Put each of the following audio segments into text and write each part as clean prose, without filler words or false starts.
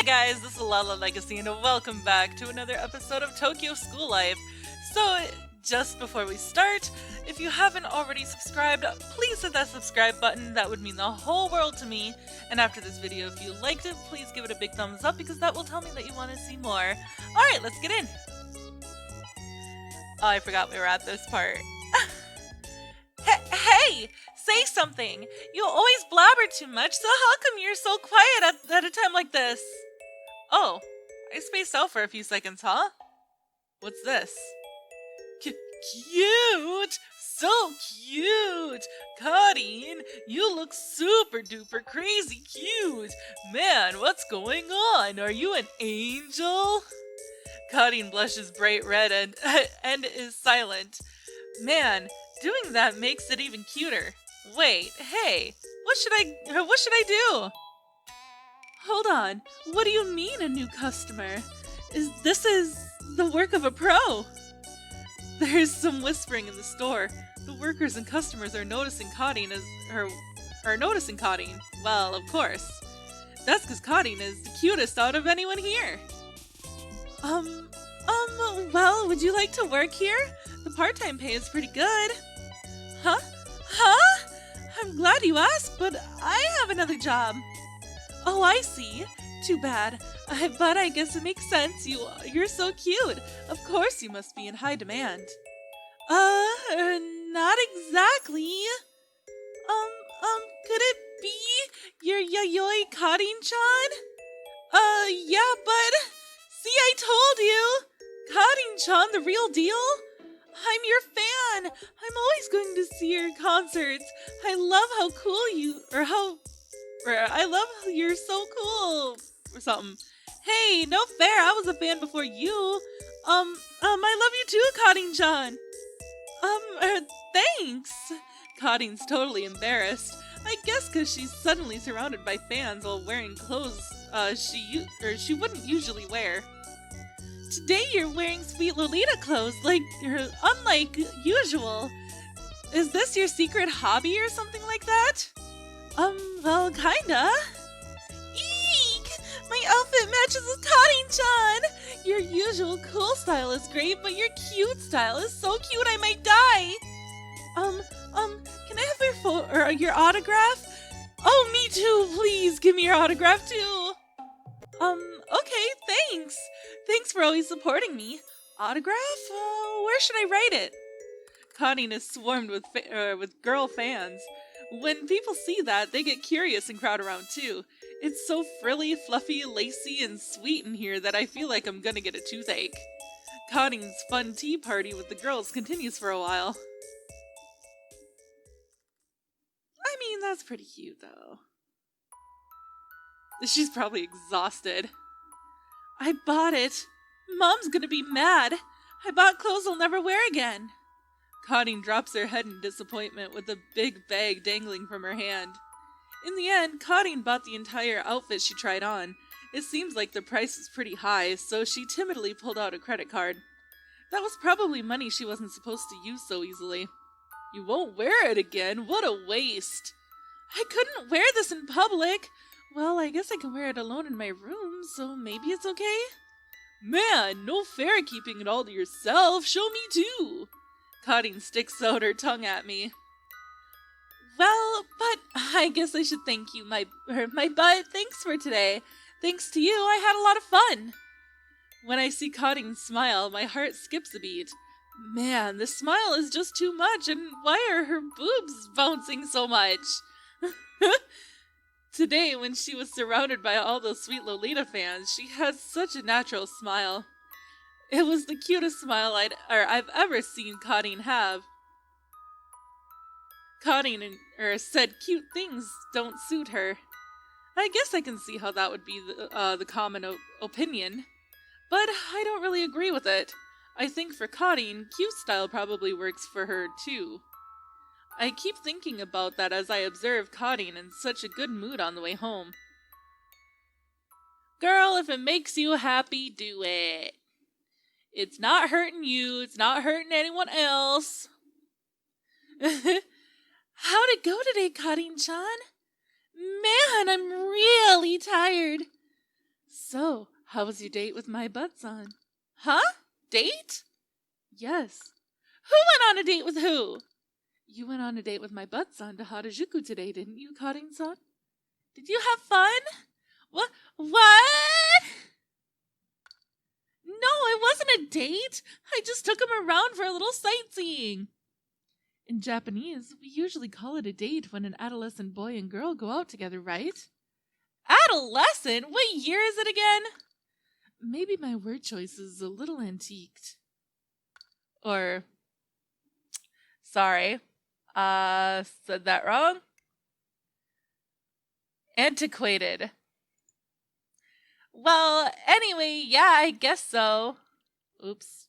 guys, this is Lala Legacy and welcome back to another episode of Tokyo School Life. So, just before we start, if you haven't already subscribed, please hit that subscribe button. That would mean the whole world to me. And after this video, if you liked it, please give it a big thumbs up because that will tell me that you want to see more. Alright, let's get in. Oh, I forgot we were at this part. Hey! Say something! You always blabber too much, so how come you're so quiet at a time like this? Oh, I spaced out for a few seconds, huh? What's this? Cute! So cute! Karin, you look super duper crazy cute! Man, what's going on? Are you an angel? Karin blushes bright red and is silent. Man, doing that makes it even cuter. Wait, hey, what should I do? Hold on, what do you mean a new customer? This is the work of a pro. There's some whispering in the store. The workers and customers are noticing Karin Well, of course. That's because Karin is the cutest out of anyone here. Well, would you like to work here? The part-time pay is pretty good. Huh? I'm glad you asked, but I have another job. Oh, I see. Too bad. But I guess it makes sense. You're so cute. Of course you must be in high demand. Not exactly. Could it be your Yayoi Karin-chan? Yeah, but... See, I told you! Karin-chan, the real deal? I'm your fan! I'm always going to see your concerts. I love how cool you... I love how you're so cool... Or something. Hey, no fair, I was a fan before you. I love you too, Karin-chan. Thanks. Karin's totally embarrassed. I guess because she's suddenly surrounded by fans while wearing clothes she wouldn't usually wear. Today you're wearing sweet Lolita clothes, unlike usual. Is this your secret hobby or something like that? Well, kinda. Eek! My outfit matches with Karin-chan! Your usual cool style is great, but your cute style is so cute I might die! Can I have your autograph? Oh, me too! Please, give me your autograph too! Okay, thanks! Thanks for always supporting me. Autograph? Where should I write it? Karin is swarmed with girl fans. When people see that, they get curious and crowd around too. It's so frilly, fluffy, lacy, and sweet in here that I feel like I'm gonna get a toothache. Karin's fun tea party with the girls continues for a while. I mean, that's pretty cute though. She's probably exhausted. I bought it. Mom's gonna be mad. I bought clothes I'll never wear again. Karin drops her head in disappointment with a big bag dangling from her hand. In the end, Karin bought the entire outfit she tried on. It seems like the price was pretty high, so she timidly pulled out a credit card. That was probably money she wasn't supposed to use so easily. You won't wear it again? What a waste! I couldn't wear this in public! Well, I guess I can wear it alone in my room, so maybe it's okay? Man, no fair keeping it all to yourself. Show me too! Karin sticks out her tongue at me. Well, but I guess I should thank you, my butt. Thanks for today. Thanks to you, I had a lot of fun. When I see Karin smile, my heart skips a beat. Man, the smile is just too much, and why are her boobs bouncing so much? Today, when she was surrounded by all those sweet Lolita fans, she had such a natural smile. It was the cutest smile I've ever seen Karin have. Karin said cute things don't suit her. I guess I can see how that would be the common opinion. But I don't really agree with it. I think for Karin, cute style probably works for her too. I keep thinking about that as I observe Karin in such a good mood on the way home. Girl, if it makes you happy, do it. It's not hurting you, it's not hurting anyone else. How'd it go today, Karin-chan? Man, I'm really tired. So, how was your date with my butt-son? Huh? Date? Yes. Who went on a date with who? You went on a date with my butt-son to Harajuku today, didn't you, Karin-san? Did you have fun? What? What? No, it wasn't a date. I just took him around for a little sightseeing. In Japanese, we usually call it a date when an adolescent boy and girl go out together, right? Adolescent? What year is it again? Maybe my word choice is a little antiqued. Or, sorry, said that wrong. Antiquated. Well, anyway, yeah, I guess so. Oops.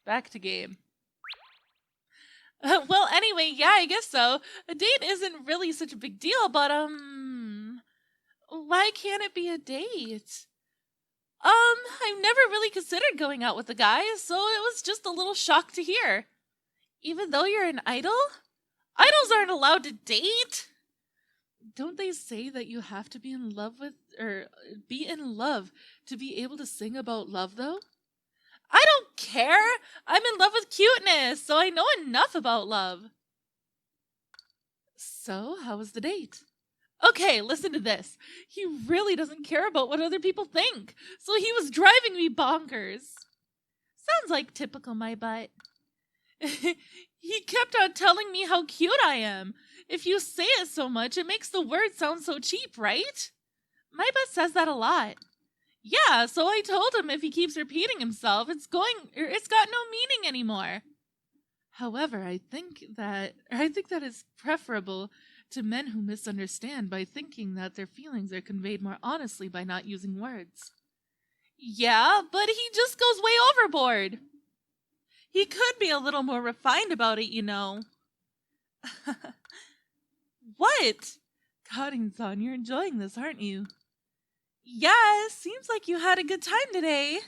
Back to game. Well, anyway, yeah, I guess so. A date isn't really such a big deal, but, why can't it be a date? I've never really considered going out with a guy, so it was just a little shock to hear. Even though you're an idol? Idols aren't allowed to date? Don't they say that you have to be in love to be able to sing about love, though? I don't care. I'm in love with cuteness, so I know enough about love. So, how was the date? Okay, listen to this. He really doesn't care about what other people think, so he was driving me bonkers. Sounds like typical my butt. He kept on telling me how cute I am. If you say it so much, it makes the word sound so cheap, right? My butt says that a lot. Yeah, so I told him if he keeps repeating himself, it's got no meaning anymore. However, I think that is preferable to men who misunderstand by thinking that their feelings are conveyed more honestly by not using words. Yeah, but he just goes way overboard. He could be a little more refined about it, you know. What? Karin-san, you're enjoying this, aren't you? Yes, seems like you had a good time today.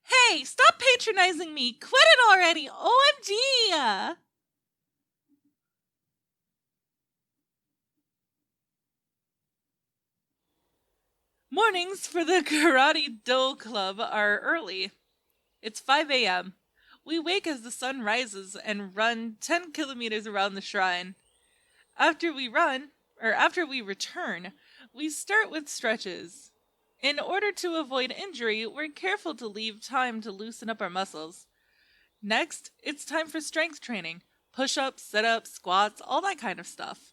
Hey, stop patronizing me! Quit it already! OMG! Mornings for the Karate Do Club are early. It's 5 a.m. We wake as the sun rises and run 10 kilometers around the shrine. After we return, we start with stretches. In order to avoid injury, we're careful to leave time to loosen up our muscles. Next, it's time for strength training. Push-ups, sit-ups, squats, all that kind of stuff.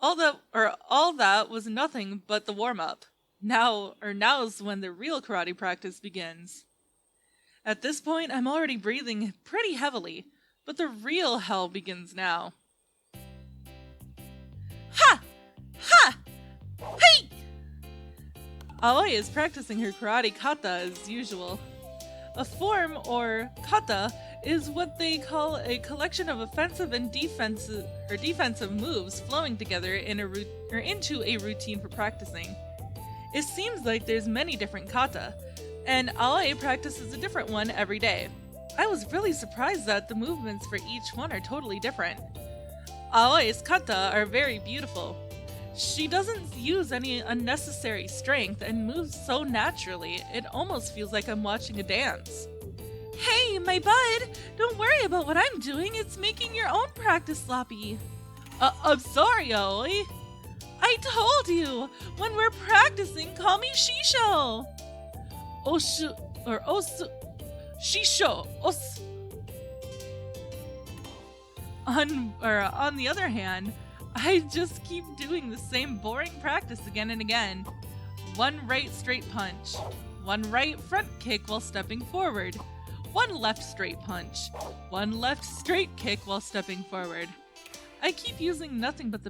All that was nothing but the warm-up. Now's when the real karate practice begins. At this point, I'm already breathing pretty heavily, but the real hell begins now. Ha! Ha! Hey! Aoi is practicing her karate kata as usual. A form, or kata, is what they call a collection of offensive and defensive moves flowing together into a routine for practicing. It seems like there's many different kata, and Aoi practices a different one every day. I was really surprised that the movements for each one are totally different. Aoi's kata are very beautiful. She doesn't use any unnecessary strength and moves so naturally, it almost feels like I'm watching a dance. Hey, my bud! Don't worry about what I'm doing, it's making your own practice sloppy. I'm sorry, Aoi. I told you! When we're practicing, call me Shisho! Shisho! On the other hand, I just keep doing the same boring practice again and again. One right straight punch. One right front kick while stepping forward. One left straight punch. One left straight kick while stepping forward. I keep using nothing but the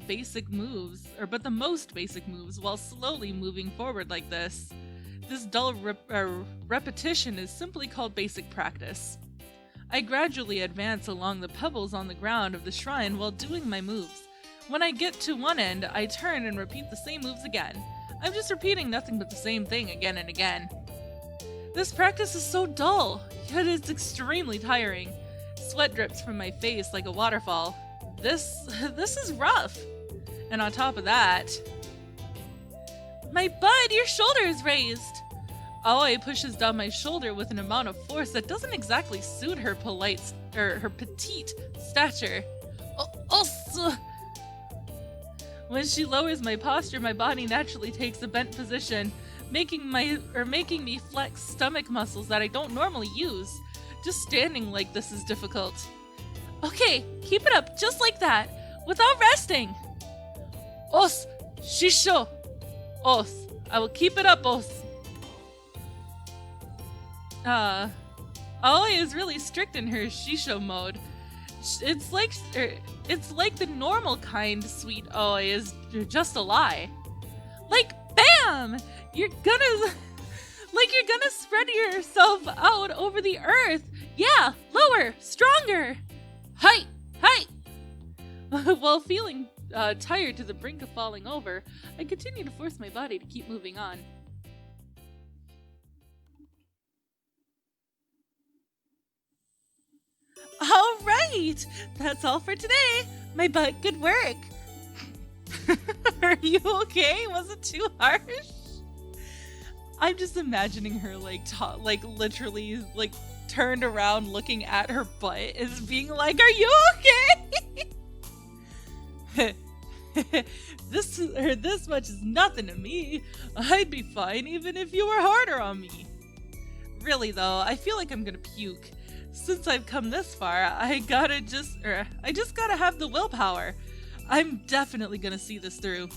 most basic moves while slowly moving forward like this. This dull repetition is simply called basic practice. I gradually advance along the pebbles on the ground of the shrine while doing my moves. When I get to one end, I turn and repeat the same moves again. I'm just repeating nothing but the same thing again and again. This practice is so dull, yet it's extremely tiring. Sweat drips from my face like a waterfall. This is rough. And on top of that, My bud, your shoulder is raised! Aoi pushes down my shoulder with an amount of force that doesn't exactly suit her her petite stature. When she lowers my posture, my body naturally takes a bent position, making me flex stomach muscles that I don't normally use. Just standing like this is difficult. Okay, keep it up just like that, without resting. Os, shisho. Os, I will keep it up, Os. Aoi is really strict in her shisho mode. It's like the normal kind sweet Aoi is just a lie. Like, bam! You're gonna spread yourself out over the earth. Yeah, lower, stronger. Hi. While feeling tired to the brink of falling over, I continue to force my body to keep moving on. All right, that's all for today. My butt, good work. Are you okay? Was it too harsh? I'm just imagining her literally turned around looking at her butt as being like, "Are you okay?" This much is nothing to me. I'd be fine even if you were harder on me. Really though, I feel like I'm gonna puke. Since I've come this far, I just gotta have the willpower. I'm definitely gonna see this through.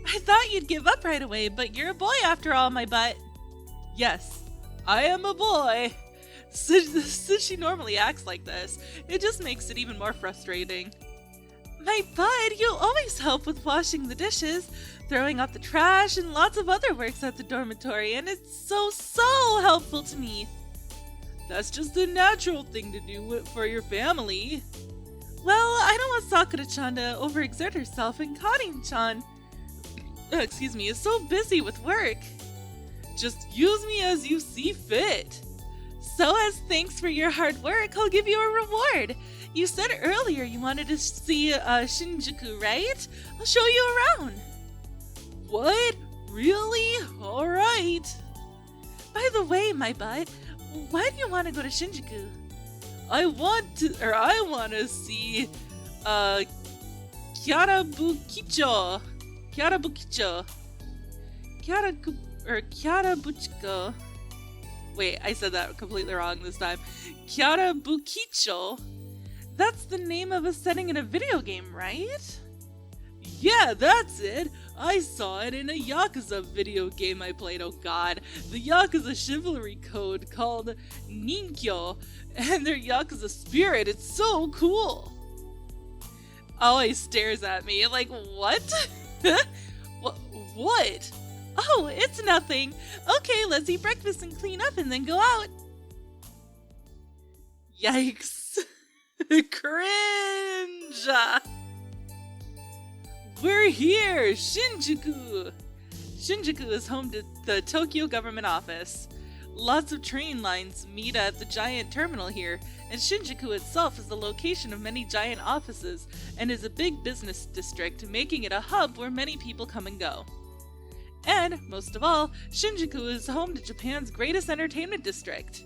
I thought you'd give up right away, but you're a boy after all, my butt. Yes, I am a boy. Since she normally acts like this, it just makes it even more frustrating. My bud, you always help with washing the dishes, throwing out the trash, and lots of other works at the dormitory, and it's so helpful to me. That's just a natural thing to do for your family. Well, I don't want Sakura-chan to overexert herself, and Karin-chan, is so busy with work. Just use me as you see fit. So as thanks for your hard work, I'll give you a reward. You said earlier you wanted to see Shinjuku, right? I'll show you around. What? Really? Alright. By the way, my butt, why do you want to go to Shinjuku? I want to see Kyarabukicho. Kyarabuchiko. Wait, I said that completely wrong this time. Kyarabukicho? That's the name of a setting in a video game, right? Yeah, that's it! I saw it in a Yakuza video game I played, oh god. The Yakuza chivalry code called Ninkyo, and their Yakuza spirit, it's so cool! Always stares at me like, what? What? Oh, it's nothing. Okay, let's eat breakfast and clean up and then go out. Yikes. Cringe! We're here! Shinjuku! Shinjuku is home to the Tokyo government office. Lots of train lines meet at the giant terminal here, and Shinjuku itself is the location of many giant offices and is a big business district, making it a hub where many people come and go. And, most of all, Shinjuku is home to Japan's greatest entertainment district.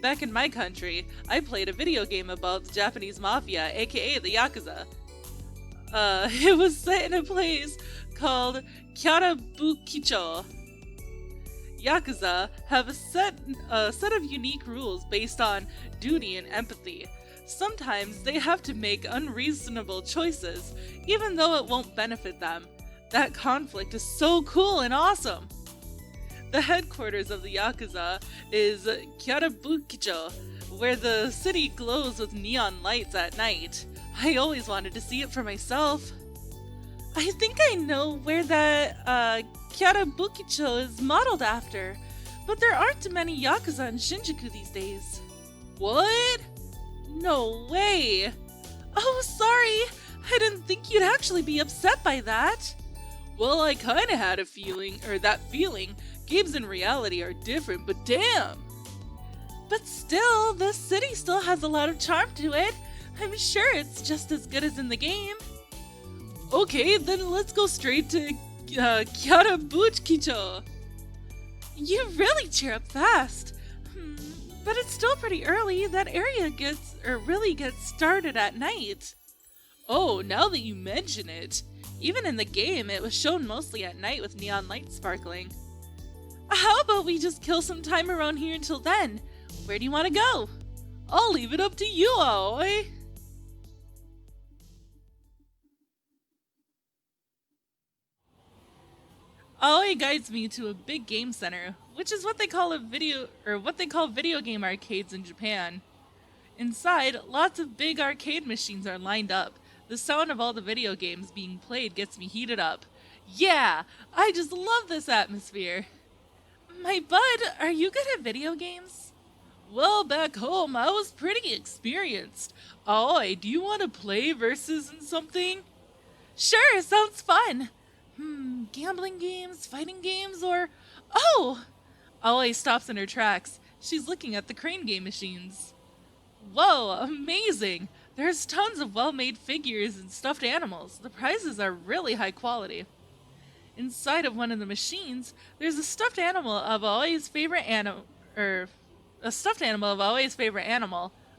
Back in my country, I played a video game about the Japanese mafia, aka the Yakuza. It was set in a place called Kyarabukicho. Yakuza have a set of unique rules based on duty and empathy. Sometimes they have to make unreasonable choices, even though it won't benefit them. That conflict is so cool and awesome! The headquarters of the Yakuza is Kyarabukicho, where the city glows with neon lights at night. I always wanted to see it for myself. I think I know where that Kyarabukicho is modeled after, but there aren't many Yakuza in Shinjuku these days. What? No way! Oh, sorry! I didn't think you'd actually be upset by that. Well, I kinda had a feeling, that feeling. Games in reality are different, but damn! But still, the city still has a lot of charm to it. I'm sure it's just as good as in the game. Okay, then let's go straight to Kyarabuchicho. You really cheer up fast. But it's still pretty early. That area really gets started at night. Oh, now that you mention it. Even in the game, it was shown mostly at night with neon lights sparkling. How about we just kill some time around here until then? Where do you want to go? I'll leave it up to you, Aoi. Aoi guides me to a big game center, which is what they call video game arcades in Japan. Inside, lots of big arcade machines are lined up. The sound of all the video games being played gets me heated up. Yeah, I just love this atmosphere. My bud, are you good at video games? Well, back home, I was pretty experienced. Aoi, do you want to play versus and something? Sure, sounds fun. Gambling games, fighting games, or... Oh! Aoi stops in her tracks. She's looking at the crane game machines. Whoa, amazing! There's tons of well-made figures and stuffed animals. The prizes are really high quality. Inside of one of the machines, there's a stuffed animal of Aoi's favorite animal,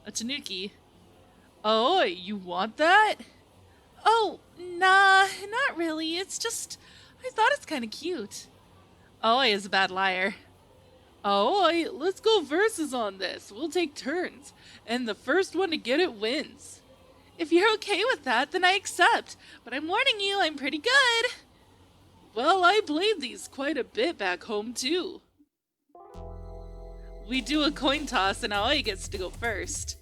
a tanuki. Aoi, you want that? Oh, nah, not really. It's just, I thought it's kind of cute. Aoi is a bad liar. Aoi, let's go versus on this. We'll take turns, and the first one to get it wins. If you're okay with that, then I accept, but I'm warning you, I'm pretty good. Well, I played these quite a bit back home, too. We do a coin toss, and Aoi gets to go first.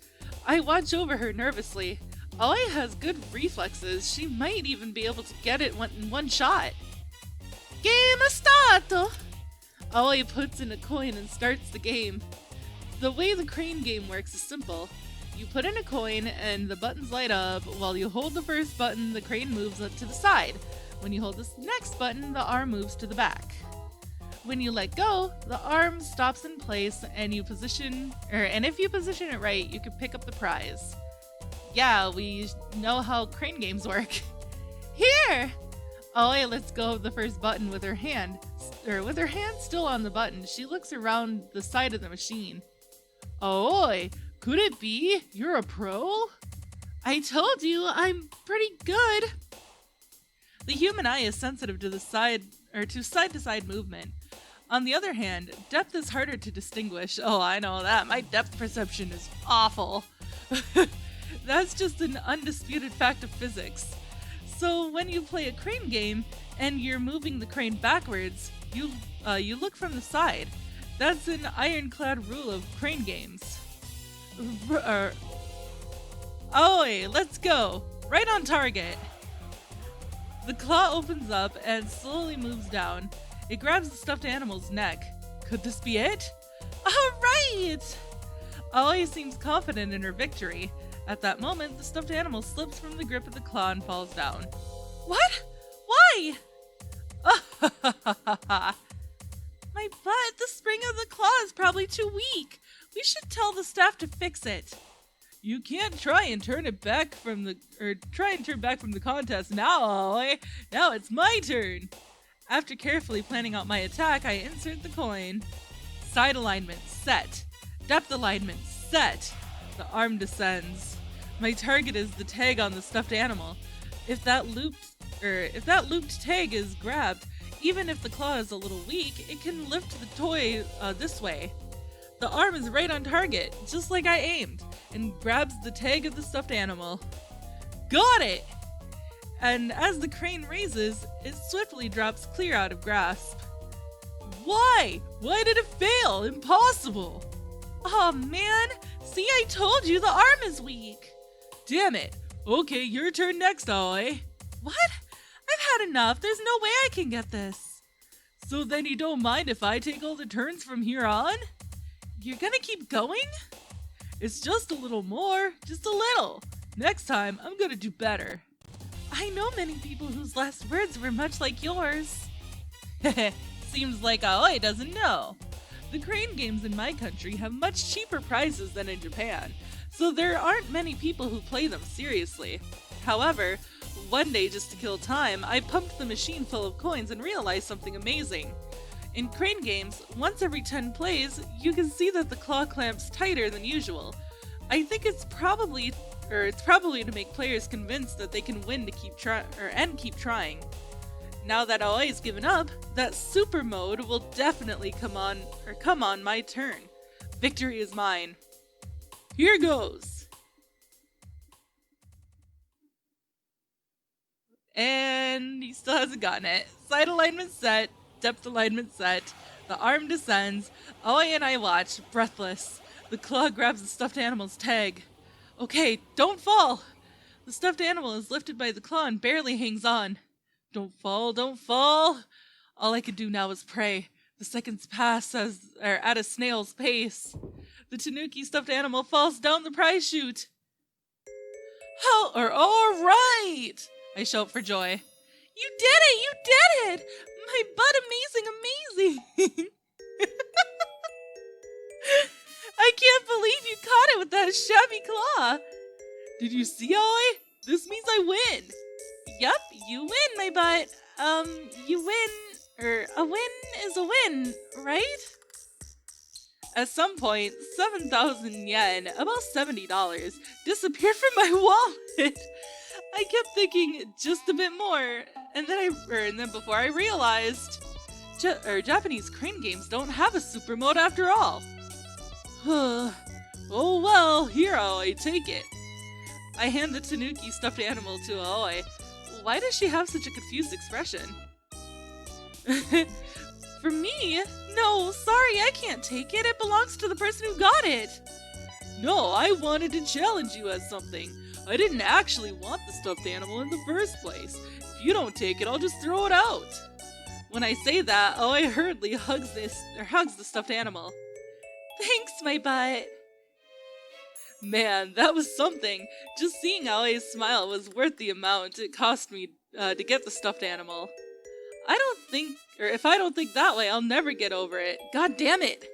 I watch over her nervously. Aoi has good reflexes. She might even be able to get it in one shot. Game starto! Aoi puts in a coin and starts the game. The way the crane game works is simple. You put in a coin and the buttons light up. While you hold the first button, the crane moves up to the side. When you hold the next button, the arm moves to the back. When you let go, the arm stops in place and if you position it right, you can pick up the prize. Yeah, we know how crane games work. Here! Aoi lets go of the first button with her hand. With her hand still on the button, she looks around the side of the machine. Aoi, could it be? You're a pro? I told you, I'm pretty good. The human eye is sensitive to side-to-side movement. On the other hand, depth is harder to distinguish. Oh, I know that. My depth perception is awful. That's just an undisputed fact of physics. So when you play a crane game and you're moving the crane backwards, you look from the side. That's an ironclad rule of crane games. Aoi, let's go. Right on target. The claw opens up and slowly moves down. It grabs the stuffed animal's neck. Could this be it? Alright! Aoi seems confident in her victory. At that moment, the stuffed animal slips from the grip of the claw and falls down. What? Why? My butt, the spring of the claw is probably too weak. We should tell the staff to fix it. You can't try and turn back from the contest now, Aoi. Now it's my turn. After carefully planning out my attack, I insert the coin. Side alignment set. Depth alignment set. The arm descends. My target is the tag on the stuffed animal. If that looped tag is grabbed, even if the claw is a little weak, it can lift the toy this way. The arm is right on target, just like I aimed, and grabs the tag of the stuffed animal. Got it! And as the crane raises, it swiftly drops clear out of grasp. Why? Why did it fail? Impossible! Aw, man! See, I told you the arm is weak! Damn it! Okay, your turn next, Aoi. What? I've had enough. There's no way I can get this. So then you don't mind if I take all the turns from here on? You're gonna keep going? It's just a little more. Just a little. Next time, I'm gonna do better. I know many people whose last words were much like yours. Seems like Aoi doesn't know. The crane games in my country have much cheaper prizes than in Japan, so there aren't many people who play them seriously. However, one day, just to kill time, I pumped the machine full of coins and realized something amazing. In crane games, once every 10 plays, you can see that the claw clamps tighter than usual. I think it's probably to make players convinced that they can win to keep trying. Now that AOI'S given up, that super mode will definitely come on my turn. Victory is mine. Here goes! And he still hasn't gotten it. Side alignment set, depth alignment set, the arm descends, AOI and I watch, breathless. The claw grabs the stuffed animal's tag. Okay, don't fall! The stuffed animal is lifted by the claw and barely hangs on. Don't fall, don't fall! All I can do now is pray. The seconds pass at a snail's pace. The tanuki stuffed animal falls down the prize chute. All right! I shout for joy. You did it! You did it! My butt amazing! I can't believe you caught it with that shabby claw! Did you see, AOI? This means I win! Yup, you win, my butt. You win, a win is a win, right? At some point, 7,000 yen, about $70, disappeared from my wallet. I kept thinking just a bit more, and then before I realized, Japanese crane games don't have a super mode after all. Oh well, here AOI, take it. I hand the tanuki stuffed animal to AOI. Why does she have such a confused expression? For me? No, sorry, I can't take it. It belongs to the person who got it. No, I wanted to challenge you as something. I didn't actually want the stuffed animal in the first place. If you don't take it, I'll just throw it out. When I say that, AOI hurriedly hugs the stuffed animal. Thanks, my butt. Man, that was something. Just seeing AOI's smile was worth the amount it cost me to get the stuffed animal. If I don't think that way, I'll never get over it. God damn it.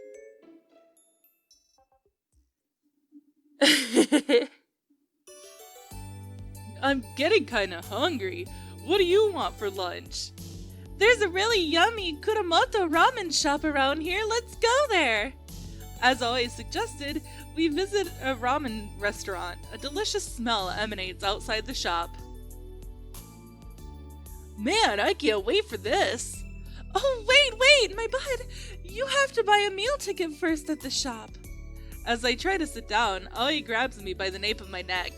I'm getting kinda hungry. What do you want for lunch? There's a really yummy Kuramoto ramen shop around here. Let's go there. As AOI suggested, we visit a ramen restaurant. A delicious smell emanates outside the shop. Man, I can't wait for this. Oh, wait, my bud. You have to buy a meal ticket first at the shop. As I try to sit down, AOI grabs me by the nape of my neck.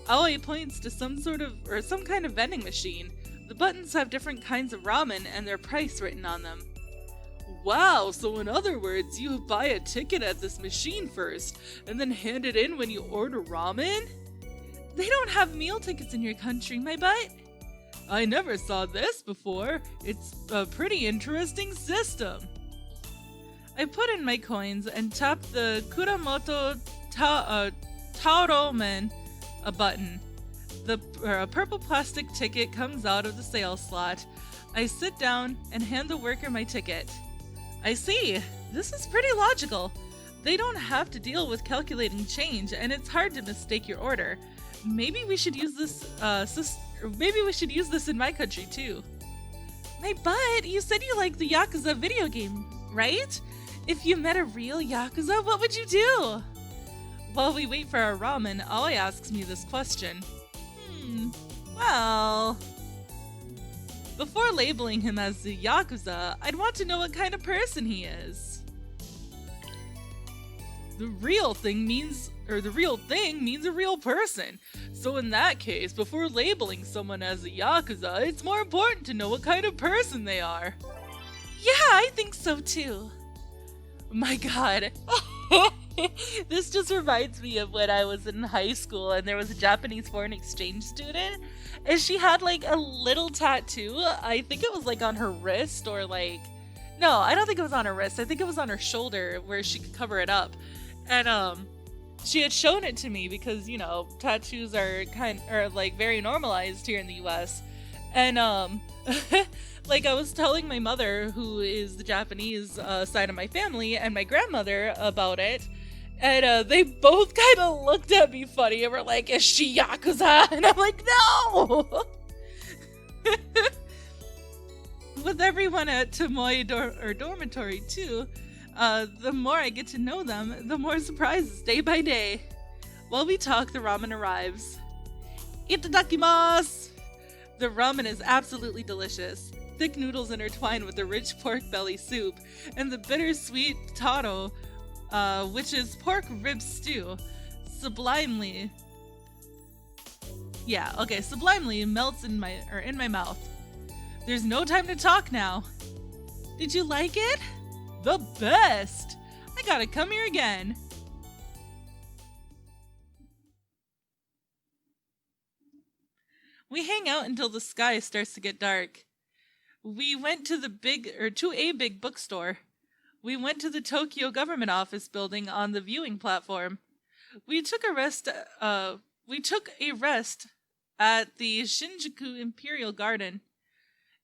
AOI points to some kind of vending machine. The buttons have different kinds of ramen and their price written on them. Wow, so in other words, you buy a ticket at this machine first, and then hand it in when you order ramen? They don't have meal tickets in your country, my butt. I never saw this before. It's a pretty interesting system. I put in my coins and tap the Kuramoto Taoromen button. A purple plastic ticket comes out of the sales slot. I sit down and hand the worker my ticket. I see. This is pretty logical. They don't have to deal with calculating change, and it's hard to mistake your order. Maybe we should use this. Maybe we should use this in my country too. My butt, you said you liked the Yakuza video game, right? If you met a real Yakuza, what would you do? While we wait for our ramen, AOI asks me this question. Well... Before labeling him as the Yakuza, I'd want to know what kind of person he is. The real thing means a real person. So in that case, before labeling someone as a Yakuza, it's more important to know what kind of person they are. Yeah, I think so too. My god. This just reminds me of when I was in high school and there was a Japanese foreign exchange student and she had like a little tattoo. I think it was like on her wrist or like... No, I don't think it was on her wrist. I think it was on her shoulder where she could cover it up. And she had shown it to me because, you know, tattoos are like very normalized here in the US. And like I was telling my mother, who is the Japanese side of my family, and my grandmother about it, and they both kind of looked at me funny and were like, "Is she Yakuza?" And I'm like, "No!" With everyone at Tomoe dormitory too, the more I get to know them, the more surprises day by day. While we talk, the ramen arrives. Itadakimasu! The ramen is absolutely delicious. Thick noodles intertwined with the rich pork belly soup, and the bittersweet taro, which is pork rib stew, sublimely melts in my mouth. There's no time to talk now. Did you like it? The best! I gotta come here again. We hang out until the sky starts to get dark. We went to a big bookstore. We went to the Tokyo government office building on the viewing platform. We took a rest at the Shinjuku Imperial Garden.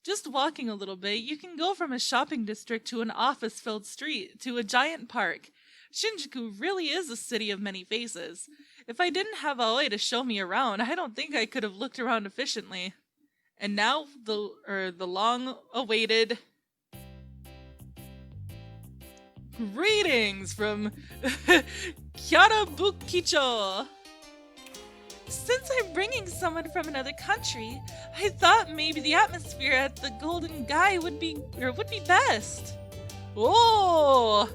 Just walking a little bit, you can go from a shopping district to an office-filled street to a giant park. Shinjuku really is a city of many faces. If I didn't have Aoi to show me around, I don't think I could have looked around efficiently. And now the long-awaited greetings from Kyarabukicho. Since I'm bringing someone from another country, I thought maybe the atmosphere at the Golden Guy would be best. Oh!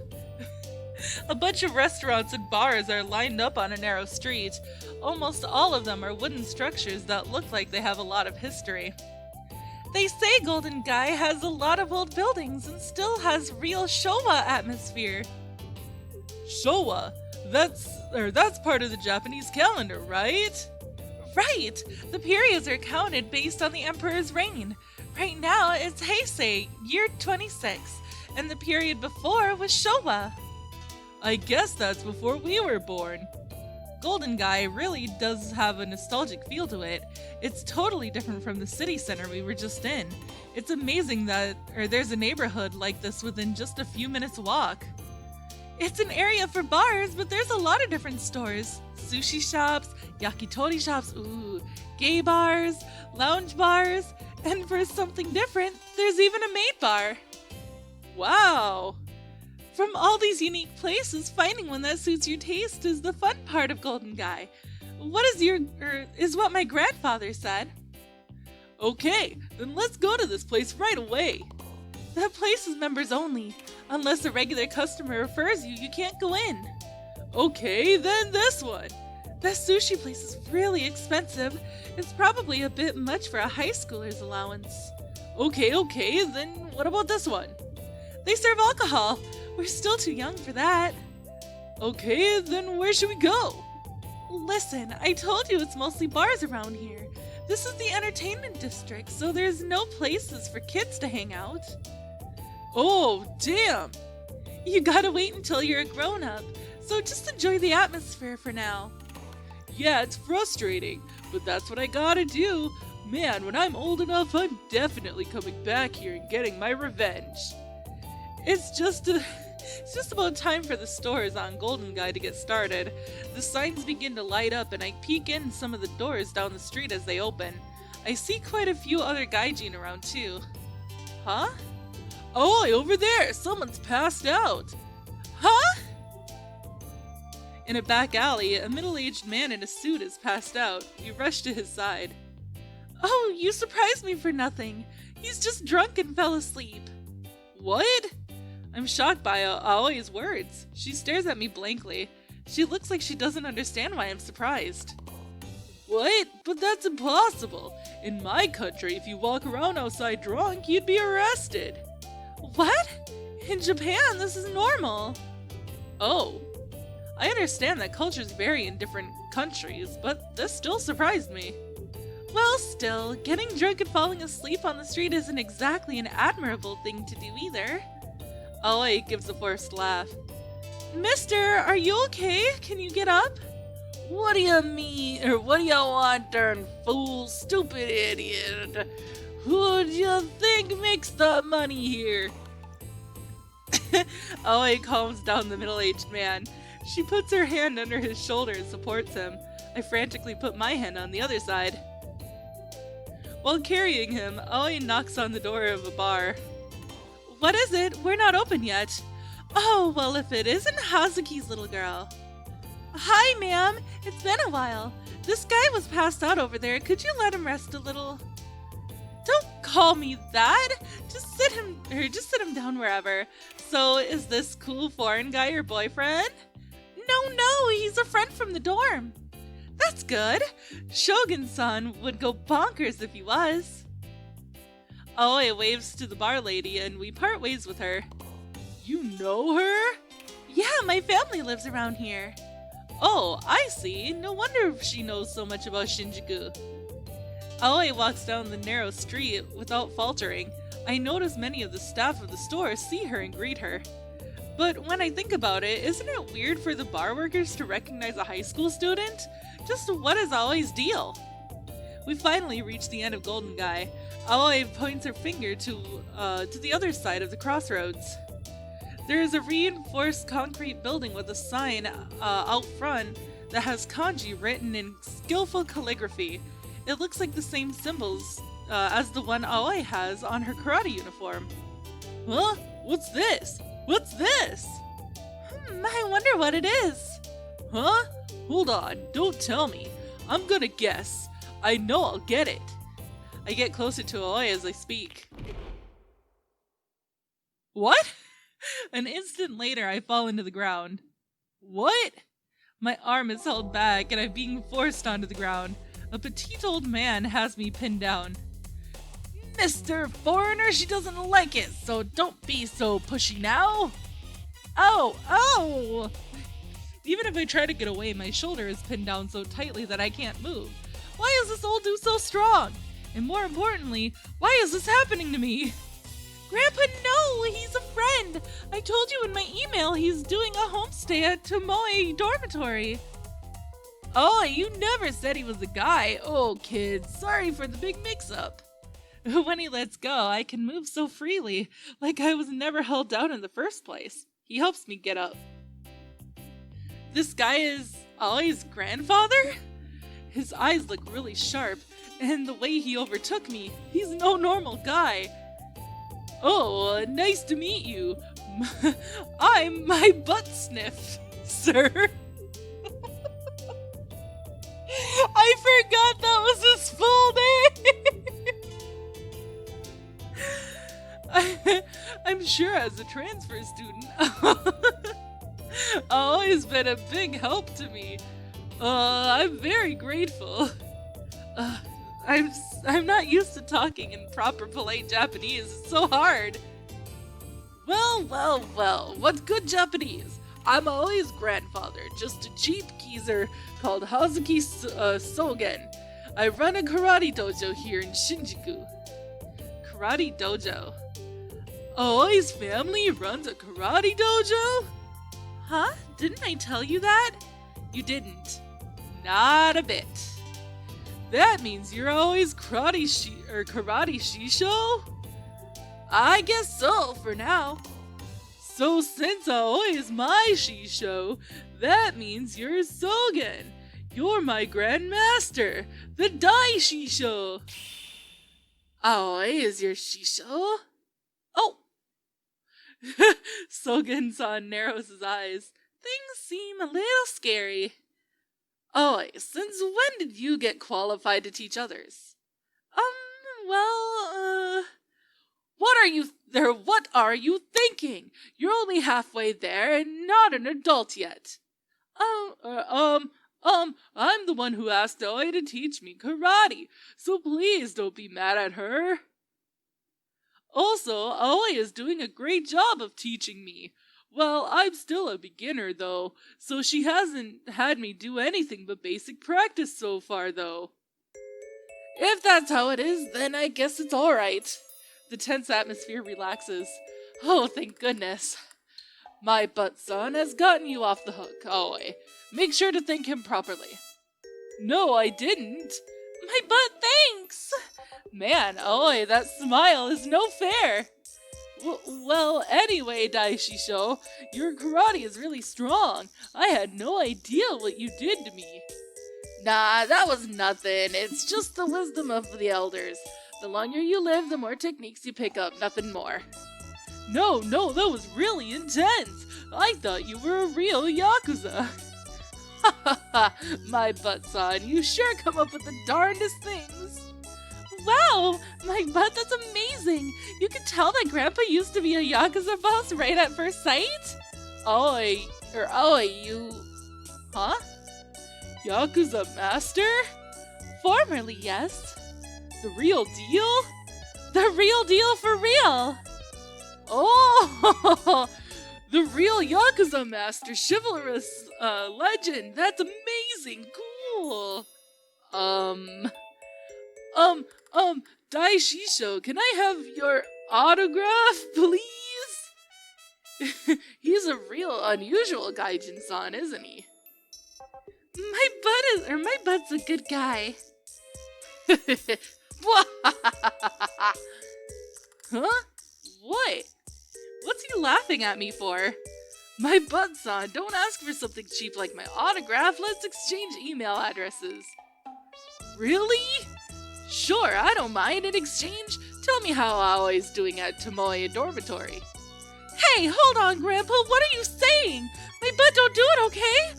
A bunch of restaurants and bars are lined up on a narrow street. Almost all of them are wooden structures that look like they have a lot of history. They say Golden Guy has a lot of old buildings and still has real Showa atmosphere. Showa? That's part of the Japanese calendar, right? Right! The periods are counted based on the emperor's reign. Right now, it's Heisei, year 26, and the period before was Showa. I guess that's before we were born. Golden Guy really does have a nostalgic feel to it. It's totally different from the city center we were just in. It's amazing that there's a neighborhood like this within just a few minutes walk. It's an area for bars, but there's a lot of different stores. Sushi shops, yakitori shops, gay bars, lounge bars, and for something different, there's even a maid bar. Wow! From all these unique places, finding one that suits your taste is the fun part of Golden Guy. What is what my grandfather said. Okay, then let's go to this place right away. That place is members only. Unless a regular customer refers you, you can't go in. Okay, then this one. That sushi place is really expensive. It's probably a bit much for a high schooler's allowance. Okay, then what about this one? They serve alcohol. We're still too young for that. Okay, then where should we go? Listen, I told you it's mostly bars around here. This is the entertainment district, so there's no places for kids to hang out. Oh, damn! You gotta wait until you're a grown-up, so just enjoy the atmosphere for now. Yeah, it's frustrating, but that's what I gotta do. Man, when I'm old enough, I'm definitely coming back here and getting my revenge. It's just about time for the stores on Golden Guy to get started. The signs begin to light up and I peek in some of the doors down the street as they open. I see quite a few other gaijin around too. Huh? Oh, over there! Someone's passed out! Huh? In a back alley, a middle-aged man in a suit is passed out. We rush to his side. Oh, you surprised me for nothing. He's just drunk and fell asleep. What? I'm shocked by Aoi's words. She stares at me blankly. She looks like she doesn't understand why I'm surprised. What? But that's impossible. In my country, if you walk around outside drunk, you'd be arrested. What? In Japan, this is normal. Oh. I understand that cultures vary in different countries, but this still surprised me. Well, still, getting drunk and falling asleep on the street isn't exactly an admirable thing to do either. Aoi gives a forced laugh. Mister, are you okay? Can you get up? What do you mean? Or what do you want, darn fool, stupid idiot? Who do you think makes the money here? Aoi calms down the middle-aged man. She puts her hand under his shoulder and supports him. I frantically put my hand on the other side. While carrying him, Aoi knocks on the door of a bar. What is it? We're not open yet. Oh, well, if it isn't Hazuki's little girl. Hi, ma'am. It's been a while. This guy was passed out over there. Could you let him rest a little? Don't call me that. Just sit him down wherever. So, is this cool foreign guy your boyfriend? No, he's a friend from the dorm. That's good. Shogun-san would go bonkers if he was. Aoi waves to the bar lady and we part ways with her. You know her? Yeah, my family lives around here. Oh, I see. No wonder she knows so much about Shinjuku. Aoi walks down the narrow street without faltering. I notice many of the staff of the store see her and greet her. But when I think about it, isn't it weird for the bar workers to recognize a high school student? Just what is Aoi's deal? We finally reach the end of Golden Guy. Aoi points her finger to the other side of the crossroads. There is a reinforced concrete building with a sign out front that has kanji written in skillful calligraphy. It looks like the same symbols as the one Aoi has on her karate uniform. Huh? What's this? What's this? I wonder what it is. Huh? Hold on, don't tell me. I'm gonna guess. I know I'll get it. I get closer to Aoi as I speak. What? An instant later, I fall into the ground. What? My arm is held back and I'm being forced onto the ground. A petite old man has me pinned down. Mr. Foreigner, she doesn't like it, so don't be so pushy now. Ow! Even if I try to get away, my shoulder is pinned down so tightly that I can't move. Why is this old dude so strong? And more importantly, why is this happening to me? Grandpa, no! He's a friend! I told you in my email he's doing a homestay at Tomoe Dormitory. Oh, you never said he was a guy. Oh, kids, sorry for the big mix-up. When he lets go, I can move so freely, like I was never held down in the first place. He helps me get up. This guy is Aoi's grandfather? His eyes look really sharp, and the way he overtook me, he's no normal guy. Oh, nice to meet you. I'm my butt sniff, sir. I forgot that was his full name. I'm sure as a transfer student, always been a big help to me. I'm very grateful. I'm not used to talking in proper polite Japanese. It's so hard. Well, what's good Japanese? I'm Aoi's grandfather, just a cheap geezer called Hazuki Sogen. I run a karate dojo here in Shinjuku. Karate dojo? Aoi's family runs a karate dojo? Huh? Didn't I tell you that? You didn't. Not a bit. That means you're Aoi's karate shisho? I guess so, for now. So since Aoi is my shisho, that means you're Sogen. You're my grandmaster, the Dai Shisho. Aoi is your shisho? Oh! Sogen-san narrows his eyes. Things seem a little scary. Aoi, since when did you get qualified to teach others? What are you thinking? You're only halfway there and not an adult yet. I'm the one who asked Aoi to teach me karate, so please don't be mad at her. Also, Aoi is doing a great job of teaching me. Well, I'm still a beginner, though, so she hasn't had me do anything but basic practice so far, though. If that's how it is, then I guess it's alright. The tense atmosphere relaxes. Oh, thank goodness. My butt-son has gotten you off the hook, Aoi. Make sure to thank him properly. No, I didn't. My butt, thanks! Man, Aoi, that smile is no fair. Well, anyway, Daishisho, your karate is really strong. I had no idea what you did to me. Nah, that was nothing. It's just the wisdom of the elders. The longer you live, the more techniques you pick up, nothing more. No, that was really intense. I thought you were a real Yakuza. Ha ha ha, my butt-son, you sure come up with the darndest things. Wow, my butt, that's amazing. You can tell that Grandpa used to be a Yakuza boss right at first sight? You... Huh? Yakuza master? Formerly, yes. The real deal? The real deal for real! Oh, the real Yakuza master, chivalrous legend. That's amazing, cool. Dai Shisho, can I have your autograph, please? He's a real unusual gaijin-san, isn't he? My butt's a good guy. Huh? What? What's he laughing at me for? My butt-son, don't ask for something cheap like my autograph. Let's exchange email addresses. Really? Sure, I don't mind. In exchange, tell me how AOI'S doing at Tomoe Dormitory. Hey, hold on, Grandpa. What are you saying? My butt don't do it, okay?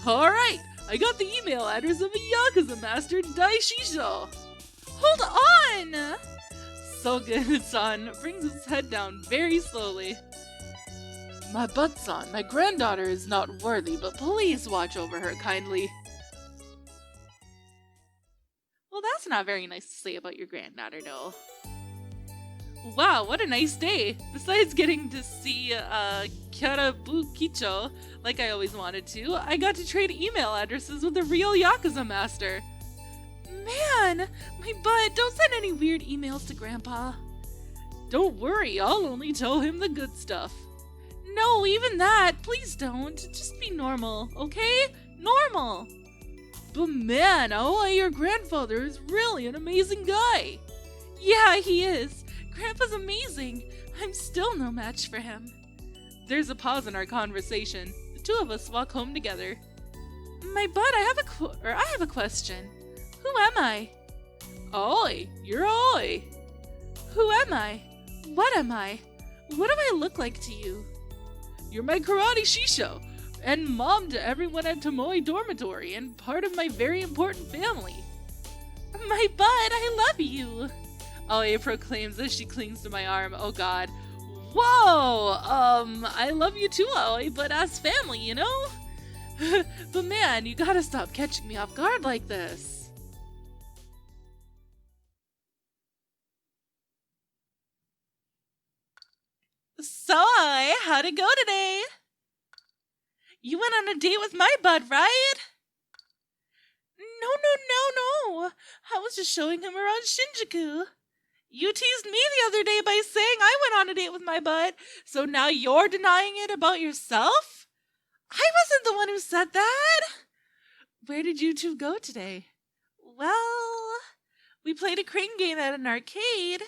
Alright, I got the email address of a Yakuza master, Dai Shisho. Hold on! Sogen-san brings his head down very slowly. My butt-son, my granddaughter is not worthy, but please watch over her kindly. Well, that's not very nice to say about your granddaughter, though. Wow, what a nice day! Besides getting to see Kyarabukicho, like I always wanted to, I got to trade email addresses with a real Yakuza master. Man, my butt, don't send any weird emails to Grandpa. Don't worry, I'll only tell him the good stuff. No, even that, please don't. Just be normal, okay? Normal! But man, Aoi, your grandfather is really an amazing guy. Yeah, he is. Grandpa's amazing. I'm still no match for him. There's a pause in our conversation. The two of us walk home together. My butt, I have a question. Who am I? Aoi, you're Aoi. Who am I? What am I? What do I look like to you? You're my karate shisho, and mom to everyone at Tomoe Dormitory, and part of my very important family. My butt, I love you. Aoi proclaims as she clings to my arm. Oh god. Whoa! I love you too, Aoi, but as family, you know? But man, you gotta stop catching me off guard like this. So, how'd it go today? You went on a date with my bud, right? No. I was just showing him around Shinjuku. You teased me the other day by saying I went on a date with my bud, so now you're denying it about yourself? I wasn't the one who said that. Where did you two go today? Well, we played a crane game at an arcade.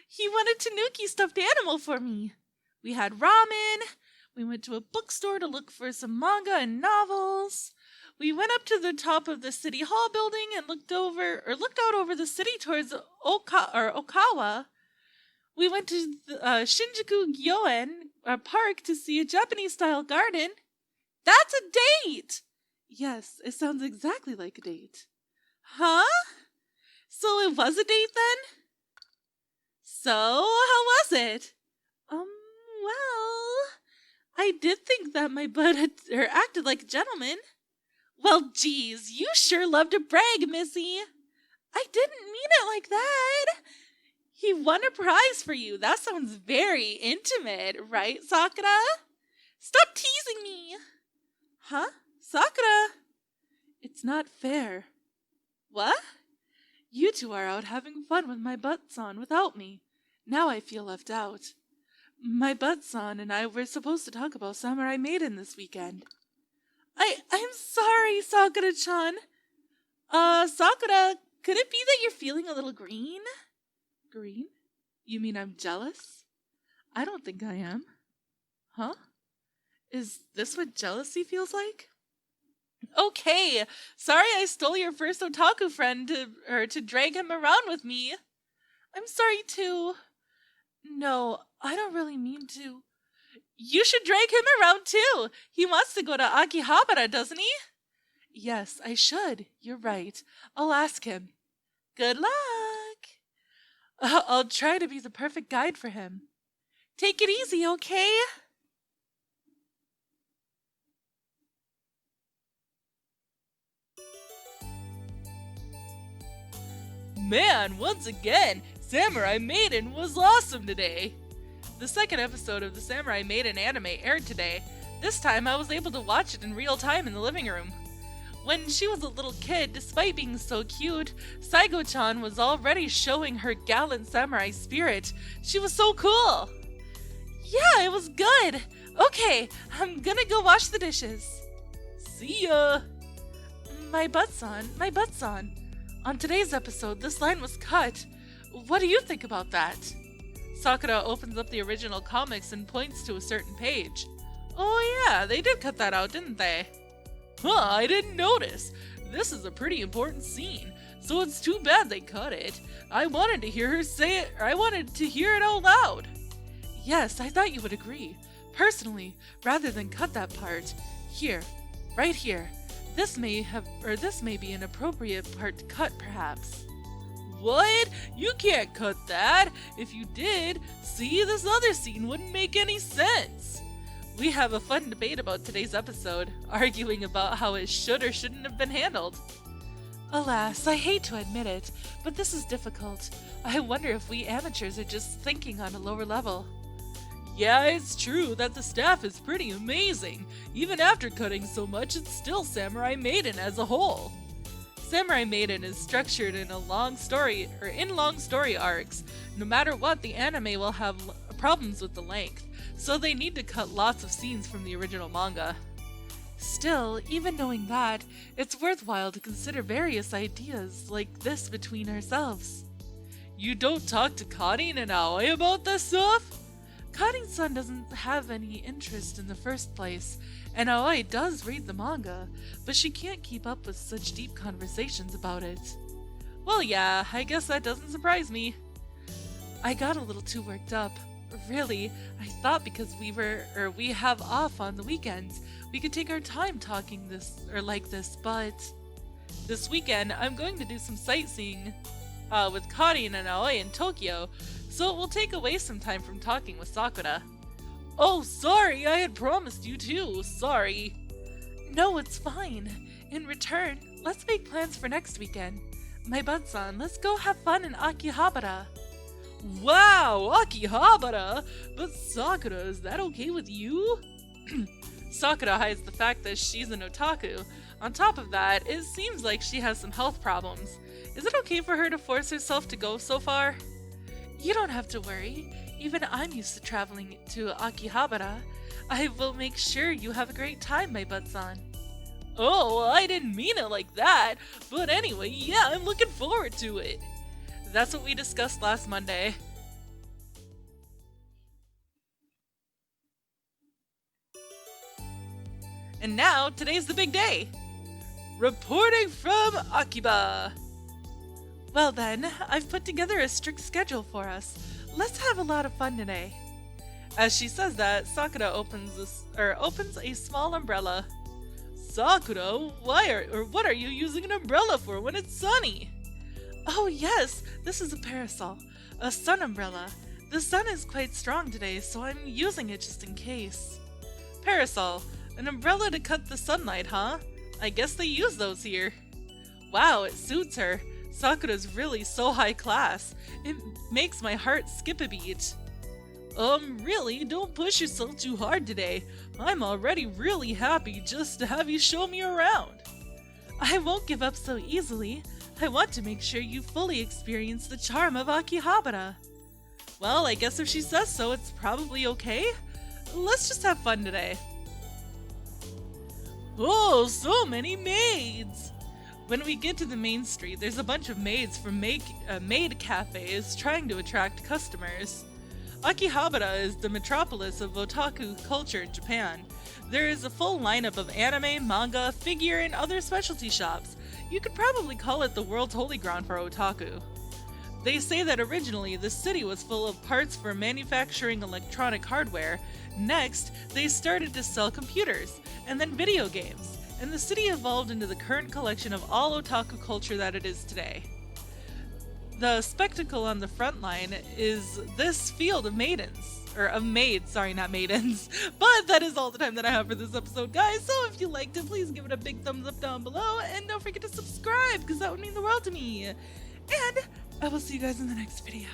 He wanted Tanuki stuffed animal for me. We had ramen. We went to a bookstore to look for some manga and novels. We went up to the top of the city hall building and looked out over the city towards Okawa. We went to the Shinjuku Gyoen Park to see a Japanese-style garden. That's a date! Yes, it sounds exactly like a date. Huh? So it was a date then? So, how was it? Well, I did think that my bud acted like a gentleman. Well, geez, you sure love to brag, Missy. I didn't mean it like that. He won a prize for you. That sounds very intimate, right, Sakura? Stop teasing me. Huh? Sakura? It's not fair. What? You two are out having fun with my butt-san without me. Now I feel left out. My butt-san and I were supposed to talk about Samurai Maiden this weekend. I'm sorry, Sakura-chan. Sakura, could it be that you're feeling a little green? Green? You mean I'm jealous? I don't think I am. Huh? Is this what jealousy feels like? Okay, sorry I stole your first otaku friend to drag him around with me. I'm sorry too. No, I don't really mean to. You should drag him around too. He wants to go to Akihabara, doesn't he? Yes, I should. You're right. I'll ask him. Good luck. I'll try to be the perfect guide for him. Take it easy, okay? Man, once again, Samurai Maiden was awesome today. The second episode of the Samurai Maiden anime aired today. This time I was able to watch it in real time in the living room. When she was a little kid, despite being so cute, Saigo-chan was already showing her gallant samurai spirit. She was so cool! Yeah, it was good! Okay, I'm gonna go wash the dishes. See ya! My butt's on. On today's episode, this line was cut. What do you think about that? Sakura opens up the original comics and points to a certain page. Oh yeah, they did cut that out, didn't they? Huh, I didn't notice. This is a pretty important scene, so it's too bad they cut it. I wanted to hear her say it, or I wanted to hear it out loud. Yes, I thought you would agree. Personally, rather than cut that part, here, right here, this may be an appropriate part to cut, perhaps. What? You can't cut that. If you did, see, this other scene wouldn't make any sense. We have a fun debate about today's episode, arguing about how it should or shouldn't have been handled. Alas, I hate to admit it, but this is difficult. I wonder if we amateurs are just thinking on a lower level. Yeah, it's true that the staff is pretty amazing. Even after cutting so much, it's still Samurai Maiden as a whole. Samurai Maiden is structured in long story arcs. No matter what, the anime will have problems with the length, so they need to cut lots of scenes from the original manga. Still, even knowing that, it's worthwhile to consider various ideas like this between ourselves. You don't talk to Karin and Aoi about this stuff? Karin-san doesn't have any interest in the first place, and Aoi does read the manga, but she can't keep up with such deep conversations about it. Well, yeah, I guess that doesn't surprise me. I got a little too worked up. Really, I thought because we have off on the weekends, we could take our time talking like this, but this weekend I'm going to do some sightseeing with Karin and Aoi in Tokyo, so it will take away some time from talking with Sakura. Oh, sorry, I had promised you too, sorry. No, it's fine. In return, let's make plans for next weekend. My Bud-san, let's go have fun in Akihabara. Wow, Akihabara! But Sakura, is that okay with you? Sakura hides the fact that she's an otaku. On top of that, it seems like she has some health problems. Is it okay for her to force herself to go so far? You don't have to worry. Even I'm used to traveling to Akihabara. I will make sure you have a great time, my Bud-san. Oh, I didn't mean it like that. But anyway, yeah, I'm looking forward to it. That's what we discussed last Monday. And now, today's the big day. Reporting from Akiba. Well then, I've put together a strict schedule for us. Let's have a lot of fun today. As she says that, Sakura opens a small umbrella. Sakura, what are you using an umbrella for when it's sunny? Oh yes, this is a parasol, a sun umbrella. The sun is quite strong today, so I'm using it just in case. Parasol, an umbrella to cut the sunlight, huh? I guess they use those here. Wow, it suits her. Sakura's really so high class. It makes my heart skip a beat. Really, don't push yourself too hard today. I'm already really happy just to have you show me around. I won't give up so easily. I want to make sure you fully experience the charm of Akihabara. Well, I guess if she says so, it's probably okay. Let's just have fun today. Oh, so many maids! When we get to the main street, there's a bunch of maids from maid cafes trying to attract customers. Akihabara is the metropolis of otaku culture in Japan. There is a full lineup of anime, manga, figure, and other specialty shops. You could probably call it the world's holy ground for otaku. They say that originally the city was full of parts for manufacturing electronic hardware. Next, they started to sell computers, and then video games, and the city evolved into the current collection of all otaku culture that it is today. The spectacle on the front line is this field of maidens. Or of maids, sorry, not maidens. But that is all the time that I have for this episode, guys. So if you liked it, please give it a big thumbs up down below. And don't forget to subscribe, because that would mean the world to me. And I will see you guys in the next video.